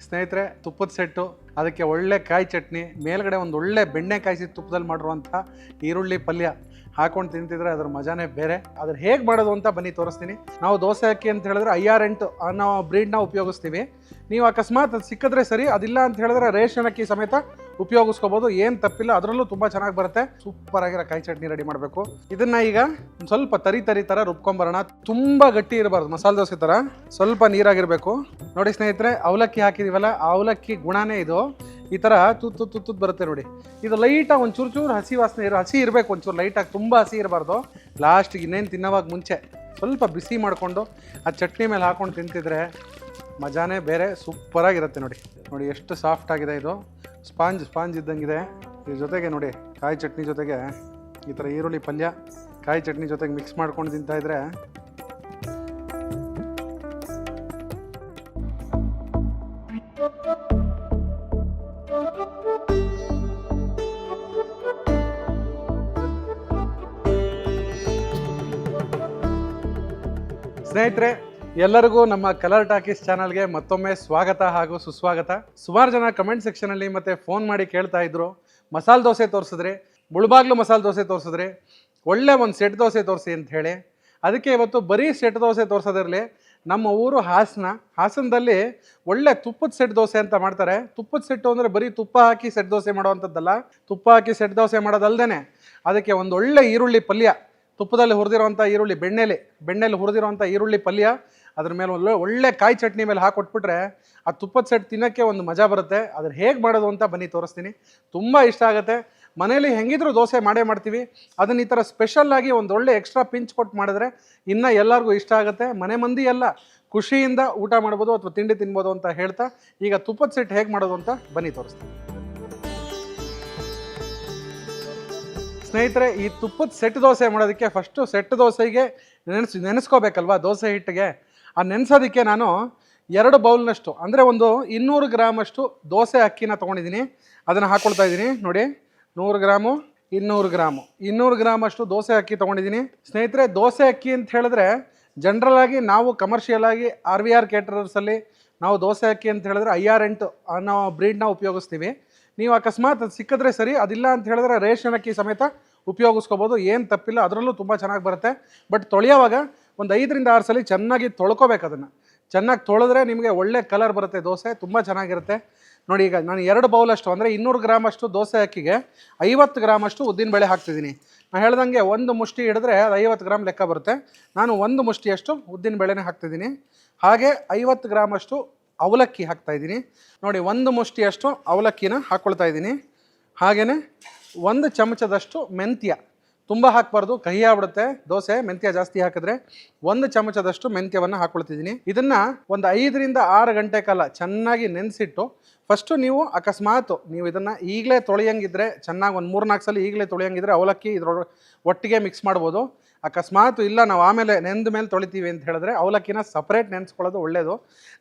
ಸ್ನೇಹಿತರೆ, ತುಪ್ಪದ ಸೆಟ್ಟು, ಅದಕ್ಕೆ ಒಳ್ಳೆ ಕಾಯಿ ಚಟ್ನಿ, ಮೇಲ್ಗಡೆ ಒಂದು ಒಳ್ಳೆ ಬೆಣ್ಣೆ ಕಾಯಿಸಿ ತುಪ್ಪದಲ್ಲಿ ಮಾಡಿರುವಂಥ ಈರುಳ್ಳಿ ಪಲ್ಯ ಹಾಕೊಂಡು ತಿಂತಿದ್ರೆ ಅದ್ರ ಮಜಾನೇ ಬೇರೆ. ಅದ್ರ ಹೇಗೆ ಮಾಡೋದು ಅಂತ ಬನ್ನಿ ತೋರಿಸ್ತೀನಿ. ನಾವು ದೋಸೆ ಅಕ್ಕಿ ಅಂತ ಹೇಳಿದ್ರೆ IR8 ಅನ್ನೋ ಬ್ರೀಡ್ನ ಉಪಯೋಗಿಸ್ತೀವಿ. ನೀವು ಅಕಸ್ಮಾತ್ ಅದು ಸಿಕ್ಕಿದ್ರೆ ಸರಿ, ಅದಿಲ್ಲ ಅಂತ ಹೇಳಿದ್ರೆ ರೇಷನ್ ಅಕ್ಕಿ ಸಮೇತ ಉಪಯೋಗಿಸ್ಕೋಬೋದು, ಏನು ತಪ್ಪಿಲ್ಲ. ಅದರಲ್ಲೂ ತುಂಬ ಚೆನ್ನಾಗಿ ಬರುತ್ತೆ. ಸೂಪರ್ ಆಗಿರೋ ಕಾಯಿ ಚಟ್ನಿ ರೆಡಿ ಮಾಡಬೇಕು. ಇದನ್ನ ಈಗ ಸ್ವಲ್ಪ ತರಿ ಥರ ರುಬ್ಕೊಂಬರೋಣ. ತುಂಬ ಗಟ್ಟಿ ಇರಬಾರ್ದು, ಮಸಾಲೆ ದೋಸೆ ಥರ ಸ್ವಲ್ಪ ನೀರಾಗಿರಬೇಕು. ನೋಡಿ ಸ್ನೇಹಿತರೆ, ಅವಲಕ್ಕಿ ಹಾಕಿದೀವಲ್ಲ, ಆ ಅವಲಕ್ಕಿ ಗುಣನೇ ಇದು. ಈ ಥರ ತುತ್ತು ಬರುತ್ತೆ ನೋಡಿ. ಇದು ಲೈಟಾಗಿ ಒಂದು ಚೂರು ಹಸಿ ವಾಸನೆ ಹಸಿ ಇರಬೇಕು, ಒಂಚೂರು ಲೈಟಾಗಿ, ತುಂಬ ಹಸಿ ಇರಬಾರ್ದು. ಲಾಸ್ಟಿಗೆ ಇನ್ನೇನು ತಿನ್ನೋವಾಗ ಮುಂಚೆ ಸ್ವಲ್ಪ ಬಿಸಿ ಮಾಡಿಕೊಂಡು ಆ ಚಟ್ನಿ ಮೇಲೆ ಹಾಕೊಂಡು ತಿಂತಿದ್ರೆ ಮಜಾನೇ ಬೇರೆ. ಸೂಪರಾಗಿರುತ್ತೆ. ನೋಡಿ ಎಷ್ಟು ಸಾಫ್ಟ್ ಆಗಿದೆ ಇದು. ಸ್ಪಾಂಜ್ ಇದ್ದಂಗಿದೆ. ಇದ್ರ ಜೊತೆಗೆ ನೋಡಿ ಕಾಯಿ ಚಟ್ನಿ ಜೊತೆಗೆ ಈ ಥರ ಈರುಳ್ಳಿ ಪಲ್ಯ ಕಾಯಿ ಚಟ್ನಿ ಜೊತೆಗೆ ಮಿಕ್ಸ್ ಮಾಡ್ಕೊಂಡು ತಿಂತಾಯಿದ್ರೆ ಸ್ನೇಹಿತರೆ, ಎಲ್ಲರಿಗೂ ನಮ್ಮ ಕಲರ್ ಟಾಕೀಸ್ ಚಾನಲ್ಗೆ ಮತ್ತೊಮ್ಮೆ ಸ್ವಾಗತ ಹಾಗೂ ಸುಸ್ವಾಗತ. ಸುಮಾರು ಜನ ಕಮೆಂಟ್ ಸೆಕ್ಷನಲ್ಲಿ ಮತ್ತೆ ಫೋನ್ ಮಾಡಿ ಕೇಳ್ತಾ ಇದ್ರು, ಮಸಾಲೆ ದೋಸೆ ತೋರಿಸಿದ್ರಿ, ಮುಳುಬಾಗ್ಲು ಮಸಾಲೆ ದೋಸೆ ತೋರಿಸಿದ್ರಿ, ಒಳ್ಳೆ ಒಂದು ಸೆಟ್ ದೋಸೆ ತೋರಿಸಿ ಅಂತ ಹೇಳಿ. ಅದಕ್ಕೆ ಇವತ್ತು ಬರೀ ಸೆಟ್ ದೋಸೆ ತೋರಿಸೋದಿರಲಿ, ನಮ್ಮ ಊರು ಹಾಸನದಲ್ಲಿ ಒಳ್ಳೆ ತುಪ್ಪದ ಸೆಟ್ ದೋಸೆ ಅಂತ ಮಾಡ್ತಾರೆ. ತುಪ್ಪದ ಸೆಟ್ಟು ಅಂದರೆ ಬರೀ ತುಪ್ಪ ಹಾಕಿ ಸೆಟ್ ದೋಸೆ ಮಾಡೋವಂಥದ್ದಲ್ಲ. ತುಪ್ಪ ಹಾಕಿ ಸೆಟ್ ದೋಸೆ ಮಾಡೋದಲ್ದೇ ಅದಕ್ಕೆ ಒಂದು ಒಳ್ಳೆ ಈರುಳ್ಳಿ ಪಲ್ಯ, ತುಪ್ಪದಲ್ಲಿ ಹುರಿದಿರೋಂಥ ಈರುಳ್ಳಿ, ಬೆಣ್ಣೆಲಿ ಹುರಿದಿರೋಂಥ ಈರುಳ್ಳಿ ಪಲ್ಯ, ಅದ್ರ ಮೇಲೆ ಒಳ್ಳೆ ಕಾಯಿ ಚಟ್ನಿ ಮೇಲೆ ಹಾಕೊಟ್ಬಿಟ್ರೆ ಆ ತುಪ್ಪದ ಸೆಟ್ ತಿನ್ನೋಕ್ಕೆ ಒಂದು ಮಜಾ ಬರುತ್ತೆ. ಅದ್ರ ಹೇಗೆ ಮಾಡೋದು ಅಂತ ಬನ್ನಿ ತೋರಿಸ್ತೀನಿ. ತುಂಬ ಇಷ್ಟ ಆಗುತ್ತೆ. ಮನೇಲಿ ಹೆಂಗಿದ್ರು ದೋಸೆ ಮಾಡ್ತೀವಿ. ಅದನ್ನ ಈ ಥರ ಸ್ಪೆಷಲ್ಲಾಗಿ ಒಂದು ಒಳ್ಳೆ ಎಕ್ಸ್ಟ್ರಾ ಪಿಂಚ್ ಕೊಟ್ಟು ಮಾಡಿದ್ರೆ ಇನ್ನೂ ಎಲ್ಲರಿಗೂ ಇಷ್ಟ ಆಗುತ್ತೆ. ಮನೆ ಮಂದಿ ಎಲ್ಲ ಖುಷಿಯಿಂದ ಊಟ ಮಾಡ್ಬೋದು ಅಥವಾ ತಿಂಡಿ ತಿನ್ಬೋದು ಅಂತ ಹೇಳ್ತಾ, ಈಗ ತುಪ್ಪದ ಸೆಟ್ ಹೇಗೆ ಮಾಡೋದು ಅಂತ ಬನ್ನಿ ತೋರಿಸ್ತೀನಿ. ಸ್ನೇಹಿತರೆ, ಈ ತುಪ್ಪದ ಸೆಟ್ ದೋಸೆ ಮಾಡೋದಕ್ಕೆ ಫಸ್ಟು ಸೆಟ್ ದೋಸೆಗೆ ನೆನೆಸ್ಕೋಬೇಕಲ್ವಾ ದೋಸೆ ಹಿಟ್ಟಿಗೆ. ಆ ನೆನೆಸೋದಕ್ಕೆ ನಾನು 2 ಬೌಲ್ನಷ್ಟು ಅಂದರೆ ಒಂದು 200 ಗ್ರಾಮಷ್ಟು ದೋಸೆ ಅಕ್ಕಿನ ತೊಗೊಂಡಿದ್ದೀನಿ. ಅದನ್ನು ಹಾಕ್ಕೊಳ್ತಾ ಇದ್ದೀನಿ. ನೋಡಿ, 100 ಗ್ರಾಮು, 200 ಗ್ರಾಮಷ್ಟು ದೋಸೆ ಅಕ್ಕಿ ತೊಗೊಂಡಿದ್ದೀನಿ. ಸ್ನೇಹಿತರೆ, ದೋಸೆ ಅಕ್ಕಿ ಅಂತ ಹೇಳಿದ್ರೆ ಜನರಲ್ ಆಗಿ ನಾವು ಕಮರ್ಷಿಯಲ್ ಆಗಿ RVR ಕೇಟರರ್ಸಲ್ಲಿ ನಾವು ದೋಸೆ ಅಕ್ಕಿ ಅಂತ ಹೇಳಿದ್ರೆ IR8 ಅನ್ನೋ ಬ್ರೀಡ್ನ ಉಪಯೋಗಿಸ್ತೀವಿ. ನೀವು ಅಕಸ್ಮಾತ್ ಅದು ಸಿಕ್ಕಿದ್ರೆ ಸರಿ, ಅದಿಲ್ಲ ಅಂತ ಹೇಳಿದ್ರೆ ರೇಷನ್ ಅಕ್ಕಿ ಸಮೇತ ಉಪಯೋಗಿಸ್ಕೋಬೋದು, ಏನು ತಪ್ಪಿಲ್ಲ. ಅದರಲ್ಲೂ ತುಂಬ ಚೆನ್ನಾಗಿ ಬರುತ್ತೆ. ಬಟ್ ತೊಳೆಯೋವಾಗ ಒಂದು 5 ರಿಂದ 6 ಸಲ ಚೆನ್ನಾಗಿ ತೊಳ್ಕೊಬೇಕು. ಅದನ್ನು ಚೆನ್ನಾಗಿ ತೊಳೆದ್ರೆ ನಿಮಗೆ ಒಳ್ಳೆ ಕಲರ್ ಬರುತ್ತೆ ದೋಸೆ, ತುಂಬ ಚೆನ್ನಾಗಿರುತ್ತೆ. ನೋಡಿ, ಈಗ ನಾನು 2 ಬೌಲಷ್ಟು ಅಂದರೆ 200 ಗ್ರಾಮಷ್ಟು ದೋಸೆ ಅಕ್ಕಿಗೆ 50 ಗ್ರಾಮಷ್ಟು ಉದ್ದಿನಬೇಳೆ ಹಾಕ್ತಿದ್ದೀನಿ. ನಾನು ಹೇಳ್ದಂಗೆ ಒಂದು ಮುಷ್ಟಿ ಹಿಡಿದ್ರೆ ಅದು 50 ಗ್ರಾಮ್ ಲೆಕ್ಕ ಬರುತ್ತೆ. ನಾನು 1 ಮುಷ್ಟಿಯಷ್ಟು ಉದ್ದಿನಬೇಳೆನೇ ಹಾಕ್ತಿದ್ದೀನಿ. ಹಾಗೆ 50 ಗ್ರಾಮಷ್ಟು ಅವಲಕ್ಕಿ ಹಾಕ್ತಾಯಿದ್ದೀನಿ. ನೋಡಿ, 1 ಮುಷ್ಟಿಯಷ್ಟು ಅವಲಕ್ಕಿನ ಹಾಕ್ಕೊಳ್ತಾ ಇದ್ದೀನಿ. ಹಾಗೆಯೇ 1 ಚಮಚದಷ್ಟು ಮೆಂತ್ಯ, ತುಂಬ ಹಾಕಬಾರ್ದು, ಕಹಿ ಆಗ್ಬಿಡುತ್ತೆ ದೋಸೆ ಮೆಂತ್ಯ ಜಾಸ್ತಿ ಹಾಕಿದ್ರೆ. 1 ಚಮಚದಷ್ಟು ಮೆಂತ್ಯವನ್ನು ಹಾಕ್ಕೊಳ್ತಿದ್ದೀನಿ. ಇದನ್ನು ಒಂದು 5 ರಿಂದ 6 ಗಂಟೆ ಕಾಲ ಚೆನ್ನಾಗಿ ನೆನೆಸಿಟ್ಟು, ಫಸ್ಟು ನೀವು ಅಕಸ್ಮಾತ್ ನೀವು ಇದನ್ನು ಈಗಲೇ ತೊಳೆಯಂಗಿದ್ರೆ ಚೆನ್ನಾಗಿ ಒಂದು 3-4 ಸಲ ಈಗಲೇ ತೊಳೆಯಂಗಿದ್ರೆ ಅವಲಕ್ಕಿ ಇದ್ರೊಳಗೆ ಒಟ್ಟಿಗೆ ಮಿಕ್ಸ್ ಮಾಡ್ಬೋದು. ಅಕಸ್ಮಾತ್ ಇಲ್ಲ ನಾವು ಆಮೇಲೆ ನೆಂದ ಮೇಲೆ ತೊಳಿತೀವಿ ಅಂತ ಹೇಳಿದ್ರೆ ಅವಲಕ್ಕಿನ ಸಪ್ರೇಟ್ ನೆನೆಸ್ಕೊಳ್ಳೋದು ಒಳ್ಳೆಯದು.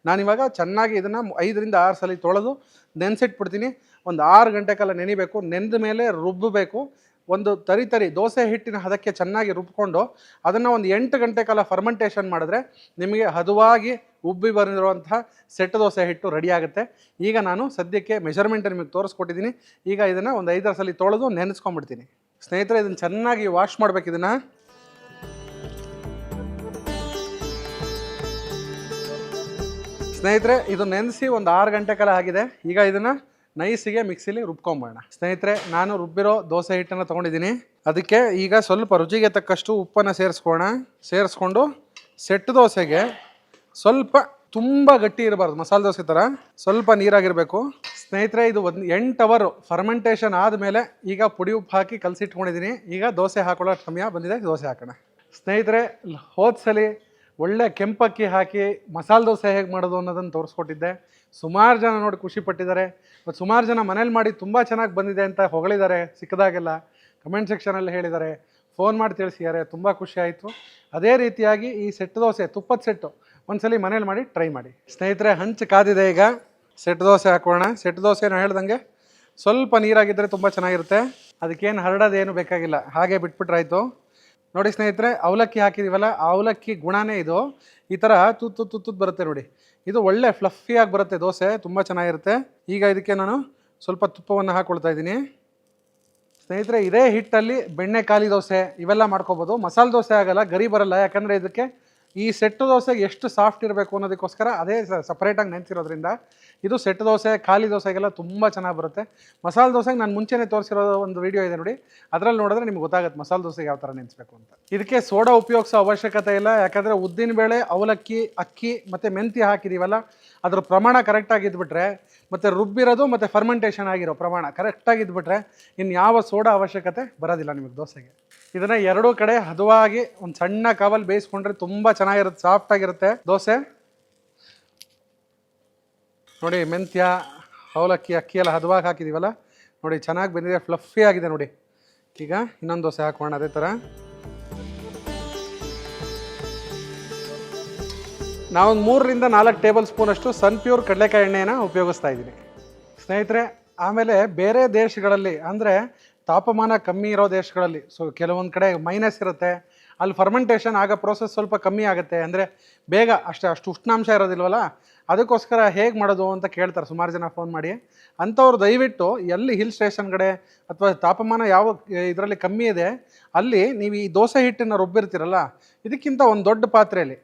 ನಾನಿವಾಗ ಚೆನ್ನಾಗಿ ಇದನ್ನು 5 ರಿಂದ 6 ಸಲ ತೊಳೆದು ನೆನೆಸಿಟ್ಬಿಡ್ತೀನಿ. ಒಂದು 6 ಗಂಟೆ ಕಾಲ ನೆನಿಬೇಕು. ನೆಂದ ಮೇಲೆ ರುಬ್ಬಬೇಕು. ಒಂದು ತರಿ ದೋಸೆ ಹಿಟ್ಟಿನ ಹದಕ್ಕೆ ಚೆನ್ನಾಗಿ ರುಬ್ಕೊಂಡು ಅದನ್ನು ಒಂದು 8 ಗಂಟೆ ಕಾಲ ಫರ್ಮೆಂಟೇಷನ್ ಮಾಡಿದ್ರೆ ನಿಮಗೆ ಹದವಾಗಿ ಉಬ್ಬಿ ಬಂದಿರುವಂತಹ ಸೆಟ್ ದೋಸೆ ಹಿಟ್ಟು ರೆಡಿ ಆಗುತ್ತೆ. ಈಗ ನಾನು ಸದ್ಯಕ್ಕೆ ಮೆಷರ್ಮೆಂಟ್ ನಿಮಗೆ ತೋರಿಸ್ಕೊಟ್ಟಿದ್ದೀನಿ. ಈಗ ಇದನ್ನು ಒಂದು 5 ಸಲ ತೊಳೆದು ನೆನೆಸ್ಕೊಂಡ್ಬಿಡ್ತೀನಿ. ಸ್ನೇಹಿತರೆ, ಇದನ್ನು ಚೆನ್ನಾಗಿ ವಾಶ್ ಮಾಡಬೇಕು. ಇದನ್ನು ಸ್ನೇಹಿತರೆ, ಇದು ನೆನೆಸಿ ಒಂದು 6 ಗಂಟೆ ಕಾಲ ಆಗಿದೆ. ಈಗ ಇದನ್ನು ನೈಸಿಗೆ ಮಿಕ್ಸಿಲಿ ರುಬ್ಕೊಂಬೋಣ. ಸ್ನೇಹಿತರೆ, ನಾನು ರುಬ್ಬಿರೋ ದೋಸೆ ಹಿಟ್ಟನ್ನು ತೊಗೊಂಡಿದ್ದೀನಿ. ಅದಕ್ಕೆ ಈಗ ಸ್ವಲ್ಪ ರುಚಿಗೆ ತಕ್ಕಷ್ಟು ಉಪ್ಪನ್ನು ಸೇರಿಸ್ಕೊಂಡು ಸೆಟ್ ದೋಸೆಗೆ ಸ್ವಲ್ಪ ತುಂಬ ಗಟ್ಟಿ ಇರಬಾರ್ದು, ಮಸಾಲೆ ದೋಸೆ ಥರ ಸ್ವಲ್ಪ ನೀರಾಗಿರಬೇಕು. ಸ್ನೇಹಿತರೆ, ಇದು 8 ಅವರ್ ಫರ್ಮೆಂಟೇಷನ್ ಆದಮೇಲೆ ಈಗ ಪುಡಿ ಉಪ್ಪು ಹಾಕಿ ಕಲಸಿಟ್ಕೊಂಡಿದ್ದೀನಿ. ಈಗ ದೋಸೆ ಹಾಕೊಳ್ಳೋ ಸಮಯ ಬಂದಿದೆ. ದೋಸೆ ಹಾಕೋಣ. ಸ್ನೇಹಿತರೆ, ಹೋದ್ಸಲಿ ಒಳ್ಳೆ ಕೆಂಪಕ್ಕಿ ಹಾಕಿ ಮಸಾಲೆ ದೋಸೆ ಹೇಗೆ ಮಾಡೋದು ಅನ್ನೋದನ್ನು ತೋರಿಸ್ಕೊಟ್ಟಿದ್ದೆ. ಸುಮಾರು ಜನ ನೋಡಿ ಖುಷಿ ಪಟ್ಟಿದ್ದಾರೆ. ಮತ್ತು ಸುಮಾರು ಜನ ಮನೇಲಿ ಮಾಡಿ ತುಂಬ ಚೆನ್ನಾಗಿ ಬಂದಿದೆ ಅಂತ ಹೊಗಳಿದ್ದಾರೆ. ಸಿಕ್ಕದಾಗೆಲ್ಲ ಕಮೆಂಟ್ ಸೆಕ್ಷನಲ್ಲಿ ಹೇಳಿದ್ದಾರೆ, ಫೋನ್ ಮಾಡಿ ತಿಳಿಸಿದ್ದಾರೆ. ತುಂಬ ಖುಷಿ ಆಯಿತು. ಅದೇ ರೀತಿಯಾಗಿ ಈ ಸೆಟ್ ದೋಸೆ, ತುಪ್ಪದ ಸೆಟ್ಟು ಒಂದ್ಸಲಿ ಮನೇಲಿ ಮಾಡಿ ಟ್ರೈ ಮಾಡಿ. ಸ್ನೇಹಿತರೆ, ಹಂಚು ಕಾದಿದೆ. ಈಗ ಸೆಟ್ ದೋಸೆ ಹಾಕೋಣ. ಸೆಟ್ ದೋಸೆ ನಾನು ಹೇಳ್ದಂಗೆ ಸ್ವಲ್ಪ ನೀರಾಗಿದ್ದರೆ ತುಂಬ ಚೆನ್ನಾಗಿರುತ್ತೆ. ಅದಕ್ಕೇನು ಹರಡೋದೇನು ಬೇಕಾಗಿಲ್ಲ, ಹಾಗೆ ಬಿಟ್ಬಿಟ್ರಾಯ್ತು. ನೋಡಿ ಸ್ನೇಹಿತರೆ, ಅವಲಕ್ಕಿ ಹಾಕಿದ್ದೀವಲ್ಲ, ಆ ಅವಲಕ್ಕಿ ಗುಣನೇ ಇದು. ಈ ಥರ ತುತ್ತು ಬರುತ್ತೆ ನೋಡಿ. ಇದು ಒಳ್ಳೆ ಫ್ಲಫಿಯಾಗಿ ಬರುತ್ತೆ ದೋಸೆ, ತುಂಬ ಚೆನ್ನಾಗಿರುತ್ತೆ. ಈಗ ಇದಕ್ಕೆ ನಾನು ಸ್ವಲ್ಪ ತುಪ್ಪವನ್ನು ಹಾಕ್ಕೊಳ್ತಾ ಇದ್ದೀನಿ. ಸ್ನೇಹಿತರೆ, ಇದೇ ಹಿಟ್ಟಲ್ಲಿ ಬೆಣ್ಣೆ ಖಾಲಿ ದೋಸೆ ಇವೆಲ್ಲ ಮಾಡ್ಕೋಬೋದು. ಮಸಾಲೆ ದೋಸೆ ಆಗಲ್ಲ, ಗರಿ ಬರಲ್ಲ. ಯಾಕಂದರೆ ಇದಕ್ಕೆ ಈ ಸೆಟ್ಟು ದೋಸೆಗೆ ಎಷ್ಟು ಸಾಫ್ಟ್ ಇರಬೇಕು ಅನ್ನೋದಕ್ಕೋಸ್ಕರ ಅದೇ ಸಪ್ರೇಟಾಗಿ ನೆನೆಸಿರೋದ್ರಿಂದ ಇದು ಸೆಟ್ಟು ದೋಸೆ, ಖಾಲಿ ದೋಸೆಗೆಲ್ಲ ತುಂಬ ಚೆನ್ನಾಗಿ ಬರುತ್ತೆ. ಮಸಾಲೆ ದೋಸೆಗೆ ನಾನು ಮುಂಚೆನೇ ತೋರಿಸಿರೋ ಒಂದು ವಿಡಿಯೋ ಇದೆ ನೋಡಿ, ಅದರಲ್ಲಿ ನೋಡಿದ್ರೆ ನಿಮ್ಗೆ ಗೊತ್ತಾಗುತ್ತೆ ಮಸಾಲೆ ದೋಸೆಗೆ ಯಾವ ಥರ ನೆನೆಸ್ಬೇಕು ಅಂತ. ಇದಕ್ಕೆ ಸೋಡಾ ಉಪಯೋಗಿಸೋ ಅವಶ್ಯಕತೆ ಇಲ್ಲ. ಯಾಕಂದರೆ ಉದ್ದಿನಬೇಳೆ, ಅವಲಕ್ಕಿ, ಅಕ್ಕಿ ಮತ್ತು ಮೆಂತ್ಯ ಹಾಕಿದ್ದೀವಲ್ಲ, ಅದ್ರ ಪ್ರಮಾಣ ಕರೆಕ್ಟಾಗಿದ್ಬಿಟ್ರೆ ಮತ್ತು ರುಬ್ಬಿರೋದು ಮತ್ತು ಫರ್ಮೆಂಟೇಷನ್ ಆಗಿರೋ ಪ್ರಮಾಣ ಕರೆಕ್ಟಾಗಿದ್ಬಿಟ್ರೆ ಇನ್ನು ಯಾವ ಸೋಡಾ ಅವಶ್ಯಕತೆ ಬರೋದಿಲ್ಲ ನಿಮಗೆ ದೋಸೆಗೆ. ಇದನ್ನು ಎರಡೂ ಕಡೆ ಹದವಾಗಿ ಒಂದು ಸಣ್ಣ ಕಾವಲ್ಲಿ ಬೇಯಿಸ್ಕೊಂಡ್ರೆ ತುಂಬ ಚೆನ್ನಾಗಿರುತ್ತೆ, ಸಾಫ್ಟಾಗಿರುತ್ತೆ ದೋಸೆ. ನೋಡಿ, ಮೆಂತ್ಯ, ಅವಲಕ್ಕಿ, ಅಕ್ಕಿ ಎಲ್ಲ ಹದವಾಗಿ ಹಾಕಿದ್ದೀವಲ್ಲ, ನೋಡಿ ಚೆನ್ನಾಗಿ ಬಂದಿದೆ, ಫ್ಲಫಿ ಆಗಿದೆ ನೋಡಿ. ಈಗ ಇನ್ನೊಂದು ದೋಸೆ ಹಾಕೋಣ ಅದೇ ಥರ. ನಾವೊಂದು 3ರಿಂದ 4 ಟೇಬಲ್ ಸ್ಪೂನಷ್ಟು ಸನ್ಪ್ಯೂರ್ ಕಡಲೆಕಾಯಿ ಎಣ್ಣೆಯನ್ನು ಉಪಯೋಗಿಸ್ತಾ ಇದ್ದೀನಿ ಸ್ನೇಹಿತರೆ. ಆಮೇಲೆ ಬೇರೆ ದೇಶಗಳಲ್ಲಿ ಅಂದರೆ ತಾಪಮಾನ ಕಮ್ಮಿ ಇರೋ ದೇಶಗಳಲ್ಲಿ, ಕೆಲವೊಂದು ಕಡೆ ಮೈನಸ್ ಇರುತ್ತೆ, ಅಲ್ಲಿ ಫರ್ಮೆಂಟೇಷನ್ ಆಗೋ ಪ್ರೋಸೆಸ್ ಸ್ವಲ್ಪ ಕಮ್ಮಿ ಆಗುತ್ತೆ, ಅಂದರೆ ಬೇಗ ಅಷ್ಟು ಉಷ್ಣಾಂಶ ಇರೋದಿಲ್ವಲ್ಲ, ಅದಕ್ಕೋಸ್ಕರ ಹೇಗೆ ಮಾಡೋದು ಅಂತ ಕೇಳ್ತಾರೆ ಸುಮಾರು ಜನ ಫೋನ್ ಮಾಡಿ. ಅಂಥವ್ರು ದಯವಿಟ್ಟು ಎಲ್ಲಿ ಹಿಲ್ ಸ್ಟೇಷನ್ ಕಡೆ ಅಥವಾ ತಾಪಮಾನ ಯಾವ ಇದರಲ್ಲಿ ಕಮ್ಮಿ ಇದೆ ಅಲ್ಲಿ ನೀವು ಈ ದೋಸೆ ಹಿಟ್ಟನ್ನು ರುಬ್ಬಿರ್ತೀರಲ್ಲ, ಇದಕ್ಕಿಂತ ಒಂದು ದೊಡ್ಡ ಪಾತ್ರೆಯಲ್ಲಿ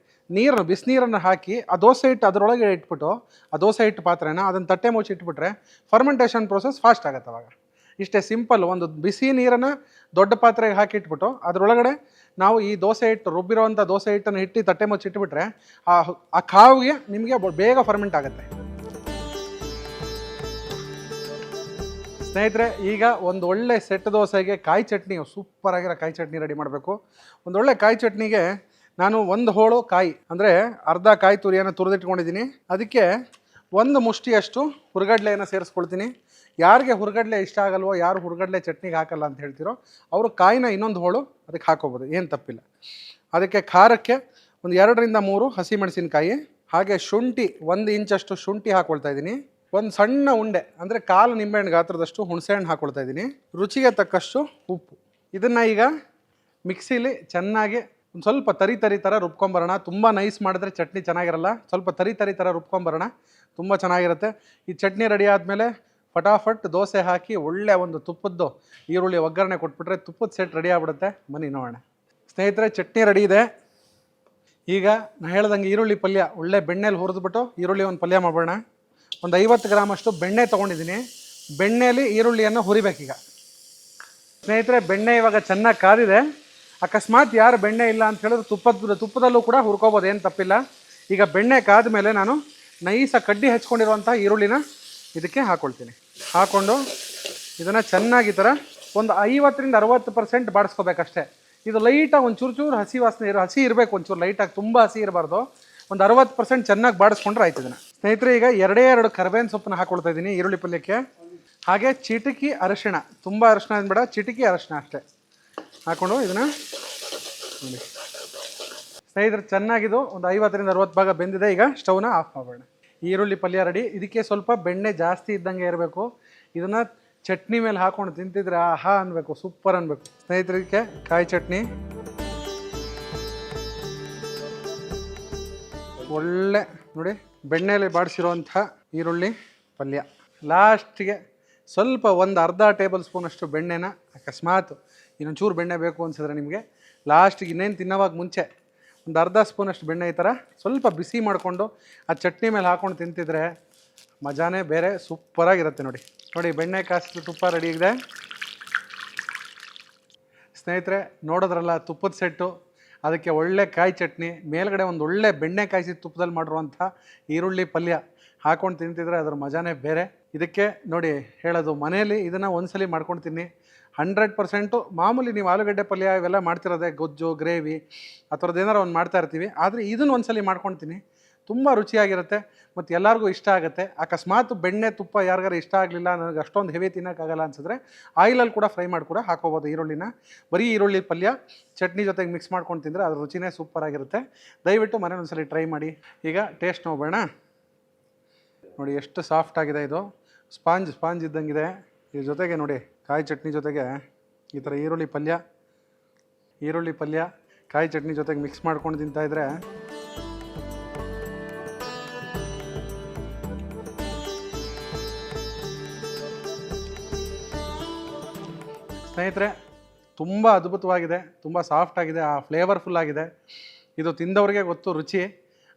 ಬಿಸಿನೀರನ್ನು ಹಾಕಿ ಆ ದೋಸೆ ಹಿಟ್ಟು ಅದರೊಳಗೆ ಇಟ್ಬಿಟ್ಟು ಆ ದೋಸೆ ಹಿಟ್ಟು ಪಾತ್ರೆನ ಅದನ್ನು ತಟ್ಟೆ ಮುಚ್ಚಿ ಇಟ್ಬಿಟ್ರೆ ಫರ್ಮೆಂಟೇಷನ್ ಪ್ರೋಸೆಸ್ ಫಾಸ್ಟ್ ಆಗುತ್ತೆ ಅವಾಗ. ಇಷ್ಟೇ ಸಿಂಪಲ್. ಒಂದು ಬಿಸಿ ನೀರನ್ನು ದೊಡ್ಡ ಪಾತ್ರೆಗೆ ಹಾಕಿಟ್ಬಿಟ್ಟು ಅದರೊಳಗಡೆ ನಾವು ಈ ದೋಸೆ ಹಿಟ್ಟು ರುಬ್ಬಿರೋವಂಥ ದೋಸೆ ಹಿಟ್ಟನ್ನು ಇಟ್ಟು ತಟ್ಟೆ ಮುಚ್ಚಿ ಇಟ್ಬಿಟ್ರೆ ಆ ಕಾವಿಗೆ ನಿಮಗೆ ಬೇಗ ಫರ್ಮೆಂಟ್ ಆಗುತ್ತೆ. ಸ್ನೇಹಿತರೆ, ಈಗ ಒಂದು ಒಳ್ಳೆ ಸೆಟ್ ದೋಸೆಗೆ ಕಾಯಿ ಚಟ್ನಿ, ಸೂಪರಾಗಿರೋ ಕಾಯಿ ಚಟ್ನಿ ರೆಡಿ ಮಾಡಬೇಕು. ಒಂದೊಳ್ಳೆ ಕಾಯಿ ಚಟ್ನಿಗೆ ನಾನು 1 ಹೋಳು ಕಾಯಿ ಅಂದರೆ ಅರ್ಧ ಕಾಯಿ ತುರಿಯನ್ನು ತುರಿದಿಟ್ಕೊಂಡಿದ್ದೀನಿ. ಅದಕ್ಕೆ 1 ಮುಷ್ಟಿಯಷ್ಟು ಹುರ್ಗಡ್ಲೆಯನ್ನು ಸೇರಿಸ್ಕೊಳ್ತೀನಿ. ಯಾರಿಗೆ ಹುರ್ಗಡ್ಲೆ ಇಷ್ಟ ಆಗಲ್ವೋ, ಯಾರು ಹುರ್ಗಡ್ಲೆ ಚಟ್ನಿಗೆ ಹಾಕಲ್ಲ ಅಂತ ಹೇಳ್ತಿರೋ ಅವರು ಕಾಯಿನ ಇನ್ನೊಂದು ಹೋಳು ಅದಕ್ಕೆ ಹಾಕೋಬೋದು, ಏನು ತಪ್ಪಿಲ್ಲ. ಅದಕ್ಕೆ ಖಾರಕ್ಕೆ ಒಂದು 2ರಿಂದ 3 ಹಸಿಮೆಣಸಿನಕಾಯಿ, ಹಾಗೆ ಶುಂಠಿ 1 ಇಂಚಷ್ಟು ಶುಂಠಿ ಹಾಕ್ಕೊಳ್ತಾ ಇದ್ದೀನಿ. ಒಂದು ಸಣ್ಣ ಉಂಡೆ ಅಂದರೆ 1/4 ನಿಂಬೆಹಣ್ಣು ಗಾತ್ರದಷ್ಟು ಹುಣಸೆಹಣ್ಣು ಹಾಕ್ಕೊಳ್ತಾ ಇದ್ದೀನಿ. ರುಚಿಗೆ ತಕ್ಕಷ್ಟು ಉಪ್ಪು. ಇದನ್ನು ಈಗ ಮಿಕ್ಸಿಲಿ ಚೆನ್ನಾಗಿ ಒಂದು ಸ್ವಲ್ಪ ತರಿ ಥರ ರುಬ್ಕೊಂಬರೋಣ. ತುಂಬ ನೈಸ್ ಮಾಡಿದ್ರೆ ಚಟ್ನಿ ಚೆನ್ನಾಗಿರಲ್ಲ, ಸ್ವಲ್ಪ ತರಿ ಥರ ರುಬ್ಕೊಂಬರೋಣ, ತುಂಬ ಚೆನ್ನಾಗಿರುತ್ತೆ. ಈ ಚಟ್ನಿ ರೆಡಿ ಆದಮೇಲೆ ಫಟಾಫಟ್ ದೋಸೆ ಹಾಕಿ ಒಳ್ಳೆ ಒಂದು ತುಪ್ಪದ್ದು ಈರುಳ್ಳಿ ಒಗ್ಗರಣೆ ಕೊಟ್ಬಿಟ್ರೆ ತುಪ್ಪದ ಸೆಟ್ ರೆಡಿ ಆಗ್ಬಿಡುತ್ತೆ. ಬನ್ನಿ ನೋಡೋಣ ಸ್ನೇಹಿತರೆ, ಚಟ್ನಿ ರೆಡಿ ಇದೆ. ಈಗ ನಾನು ಹೇಳ್ದಂಗೆ ಈರುಳ್ಳಿ ಪಲ್ಯ ಒಳ್ಳೆ ಬೆಣ್ಣೆಲಿ ಹುರಿದ್ಬಿಟ್ಟು ಈರುಳ್ಳಿ ಒಂದು ಪಲ್ಯ ಮಾಡೋಣ. ಒಂದು 50 ಗ್ರಾಮಷ್ಟು ಬೆಣ್ಣೆ ತೊಗೊಂಡಿದ್ದೀನಿ. ಬೆಣ್ಣೆಯಲ್ಲಿ ಈರುಳ್ಳಿಯನ್ನು ಹುರಿಬೇಕೀಗ ಸ್ನೇಹಿತರೆ. ಬೆಣ್ಣೆ ಇವಾಗ ಚೆನ್ನಾಗಿ ಕಾದಿದೆ. ಅಕಸ್ಮಾತ್ ಯಾರು ಬೆಣ್ಣೆ ಇಲ್ಲ ಅಂತ ಹೇಳಿದ್ರೆ ತುಪ್ಪದಲ್ಲೂ ಕೂಡ ಹುರ್ಕೋಬೋದು, ಏನು ತಪ್ಪಿಲ್ಲ. ಈಗ ಬೆಣ್ಣೆ ಕಾದ ಮೇಲೆ ನಾನು ನೈಸ ಕಡ್ಡಿ ಹಚ್ಕೊಂಡಿರುವಂಥ ಈರುಳ್ಳಿನ ಇದಕ್ಕೆ ಹಾಕ್ಕೊಳ್ತೀನಿ. ಹಾಕ್ಕೊಂಡು ಇದನ್ನು ಚೆನ್ನಾಗಿ ಈ ಥರ ಒಂದು 50ರಿಂದ 60% ಬಾಡಿಸ್ಕೋಬೇಕಷ್ಟೇ. ಇದು ಲೈಟಾಗಿ ಒಂದು ಚೂರು ಹಸಿ ವಾಸನೆ ಹಸಿ ಇರಬೇಕು, ಒಂಚೂರು ಲೈಟಾಗಿ, ತುಂಬ ಹಸಿ ಇರಬಾರ್ದು. ಒಂದು 60% ಚೆನ್ನಾಗಿ ಬಾಡಿಸ್ಕೊಂಡ್ರೆ ಆಯ್ತು ಇದನ್ನು. ಸ್ನೇಹಿತರೆ, ಈಗ 2 ಕರಿಬೇವಿನ ಸೊಪ್ಪನ್ನ ಹಾಕ್ಕೊಳ್ತಾ ಇದ್ದೀನಿ ಈರುಳ್ಳಿ ಪಲ್ಯಕ್ಕೆ. ಹಾಗೆ ಚಿಟಿಕಿ ಅರಿಶಿಣ, ತುಂಬ ಅರಿಶಿಣ ಬೇಡ, ಚಿಟಿಕಿ ಅರಿಶಿಣ ಅಷ್ಟೇ ಹಾಕ್ಕೊಂಡು ಇದನ್ನು ನೋಡಿ ಸ್ನೇಹಿತರೆ. ಚೆನ್ನಾಗಿದು ಒಂದು 50ರಿಂದ 60 ಭಾಗ ಬೆಂದಿದೆ. ಈಗ ಸ್ಟವ್ನ ಆಫ್ ಮಾಡೋಣ. ಈರುಳ್ಳಿ ಪಲ್ಯ ರೆಡಿ. ಇದಕ್ಕೆ ಸ್ವಲ್ಪ ಬೆಣ್ಣೆ ಜಾಸ್ತಿ ಇದ್ದಂಗೆ ಇರಬೇಕು. ಇದನ್ನು ಚಟ್ನಿ ಮೇಲೆ ಹಾಕ್ಕೊಂಡು ತಿಂತಿದ್ರೆ ಆಹಾ ಅನ್ಬೇಕು, ಸೂಪರ್ ಅನ್ಬೇಕು ಸ್ನೇಹಿತರೆ. ಇದಕ್ಕೆ ಕಾಯಿ ಚಟ್ನಿ, ಒಳ್ಳೆ ನೋಡಿ ಬೆಣ್ಣೆಯಲ್ಲಿ ಬಾಡಿಸಿರುವಂಥ ಈರುಳ್ಳಿ ಪಲ್ಯ. ಲಾಸ್ಟಿಗೆ ಸ್ವಲ್ಪ ಒಂದು ಅರ್ಧ ಟೇಬಲ್ ಸ್ಪೂನಷ್ಟು ಬೆಣ್ಣೆನ, ಅಕಸ್ಮಾತ್ ಇನ್ನೊಂಚೂರು ಬೆಣ್ಣೆ ಬೇಕು ಅನ್ಸಿದ್ರೆ ನಿಮಗೆ ಲಾಸ್ಟಿಗೆ ಇನ್ನೇನು ತಿನ್ನೋವಾಗ ಮುಂಚೆ ಒಂದು ಅರ್ಧ ಸ್ಪೂನಷ್ಟು ಬೆಣ್ಣೆ ಈ ಥರ ಸ್ವಲ್ಪ ಬಿಸಿ ಮಾಡಿಕೊಂಡು ಆ ಚಟ್ನಿ ಮೇಲೆ ಹಾಕ್ಕೊಂಡು ತಿಂತಿದ್ರೆ ಮಜಾನೇ ಬೇರೆ, ಸೂಪರಾಗಿರುತ್ತೆ. ನೋಡಿ ಬೆಣ್ಣೆ ಕಾಸಿದ ತುಪ್ಪ ರೆಡಿ ಇದೆ ಸ್ನೇಹಿತರೆ. ನೋಡೋದ್ರಲ್ಲ ತುಪ್ಪದ ಸೆಟ್ಟು, ಅದಕ್ಕೆ ಒಳ್ಳೆ ಕಾಯಿ ಚಟ್ನಿ, ಮೇಲ್ಗಡೆ ಒಂದು ಒಳ್ಳೆ ಬೆಣ್ಣೆ ಕಾಯಿಸಿದ ತುಪ್ಪದಲ್ಲಿ ಮಾಡಿರುವಂಥ ಈರುಳ್ಳಿ ಪಲ್ಯ ಹಾಕ್ಕೊಂಡು ತಿಂತಿದ್ರೆ ಅದ್ರ ಮಜಾನೇ ಬೇರೆ. ಇದಕ್ಕೆ ನೋಡಿ ಹೇಳೋದು, ಮನೆಯಲ್ಲಿ ಇದನ್ನು ಒಂದ್ಸಲಿ ಮಾಡ್ಕೊಂಡು ತಿನ್ನಿ. 100% ಮಾಮೂಲಿ ನೀವು ಆಲೂಗಡ್ಡೆ ಪಲ್ಯ ಇವೆಲ್ಲ ಮಾಡ್ತಿರೋದೆ, ಗೊಜ್ಜು, ಗ್ರೇವಿ ಆ ಥರದ್ದು ಏನಾರು ಒಂದು ಮಾಡ್ತಾ ಇರ್ತೀವಿ. ಆದರೆ ಇದನ್ನು ಒಂದ್ಸಲಿ ಮಾಡ್ಕೊಳ್ತೀನಿ, ತುಂಬ ರುಚಿಯಾಗಿರುತ್ತೆ ಮತ್ತು ಎಲ್ಲರಿಗೂ ಇಷ್ಟ ಆಗುತ್ತೆ. ಅಕಸ್ಮಾತ್ ಬೆಣ್ಣೆ ತುಪ್ಪ ಯಾರಿಗಾರು ಇಷ್ಟ ಆಗಲಿಲ್ಲ, ನನಗೆ ಅಷ್ಟೊಂದು ಹೆವಿ ತಿನ್ನೋಕ್ಕಾಗಲ್ಲ ಅನ್ಸಿದ್ರೆ ಆಯಿಲಲ್ಲಿ ಕೂಡ ಫ್ರೈ ಮಾಡಿ ಕೂಡ ಹಾಕೋಬೋದು ಈರುಳ್ಳಿನ. ಬರೀ ಈರುಳ್ಳಿ ಪಲ್ಯ ಚಟ್ನಿ ಜೊತೆಗೆ ಮಿಕ್ಸ್ ಮಾಡ್ಕೊಂಡು ತಿಂದರೆ ಅದ್ರ ರುಚಿನೇ ಸೂಪರಾಗಿರುತ್ತೆ. ದಯವಿಟ್ಟು ಮನೇಲಿ ಒಂದ್ಸಲಿ ಟ್ರೈ ಮಾಡಿ. ಈಗ ಟೇಸ್ಟ್ ನೋಡೋಣ. ನೋಡಿ ಎಷ್ಟು ಸಾಫ್ಟ್ ಆಗಿದೆ, ಇದು ಸ್ಪಾಂಜ್ ಇದ್ದಂಗಿದೆ. ಇದ್ರ ಜೊತೆಗೆ ನೋಡಿ ಕಾಯಿ ಚಟ್ನಿ ಜೊತೆಗೆ ಈ ಥರ ಈರುಳ್ಳಿ ಪಲ್ಯ ಕಾಯಿ ಚಟ್ನಿ ಜೊತೆಗೆ ಮಿಕ್ಸ್ ಮಾಡ್ಕೊಂಡು ತಿಂತಾಯಿದ್ರೆ ಸ್ನೇಹಿತರೆ, ತುಂಬ ಅದ್ಭುತವಾಗಿದೆ, ತುಂಬ ಸಾಫ್ಟ್ ಆಗಿದೆ, ಆ ಫ್ಲೇವರ್ಫುಲ್ ಆಗಿದೆ. ಇದು ತಿಂದವ್ರಿಗೆ ಗೊತ್ತು ರುಚಿ.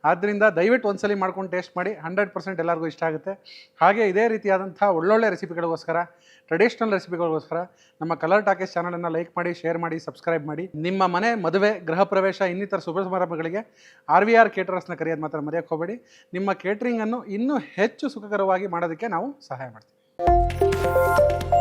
ಆದ್ದರಿಂದ ದಯವಿಟ್ಟು ಒಂದ್ಸಲಿ ಮಾಡ್ಕೊಂಡು ಟೇಸ್ಟ್ ಮಾಡಿ. 100% ಎಲ್ಲರಿಗೂ ಇಷ್ಟ ಆಗುತ್ತೆ. ಹಾಗೆ ಇದೇ ರೀತಿಯಾದಂಥ ಒಳ್ಳೊಳ್ಳೆ ರೆಸಿಪಿಗಳಿಗೋಸ್ಕರ, ಟ್ರೆಡಿಷ್ನಲ್ ರೆಸಿಪಿಗಳಿಗೋಸ್ಕರ ನಮ್ಮ ಕಲರ್ ಟಾಕೀಸ್ ಚಾನಲನ್ನು ಲೈಕ್ ಮಾಡಿ, ಶೇರ್ ಮಾಡಿ, ಸಬ್ಸ್ಕ್ರೈಬ್ ಮಾಡಿ. ನಿಮ್ಮ ಮನೆ ಮದುವೆ, ಗೃಹ ಪ್ರವೇಶ, ಇನ್ನಿತರ ಶುಭ ಸಮಾರಂಭಗಳಿಗೆ RVR ಕೇಟರರ್ಸ್ನ ಕರೆಯೋದು ಮಾತ್ರ ಮರೆಯೋಕ್ಕೆ ಹೋಗಬೇಡಿ. ನಿಮ್ಮ ಕೇಟ್ರಿಂಗನ್ನು ಇನ್ನೂ ಹೆಚ್ಚು ಸುಖಕರವಾಗಿ ಮಾಡೋದಕ್ಕೆ ನಾವು ಸಹಾಯ ಮಾಡ್ತೀವಿ.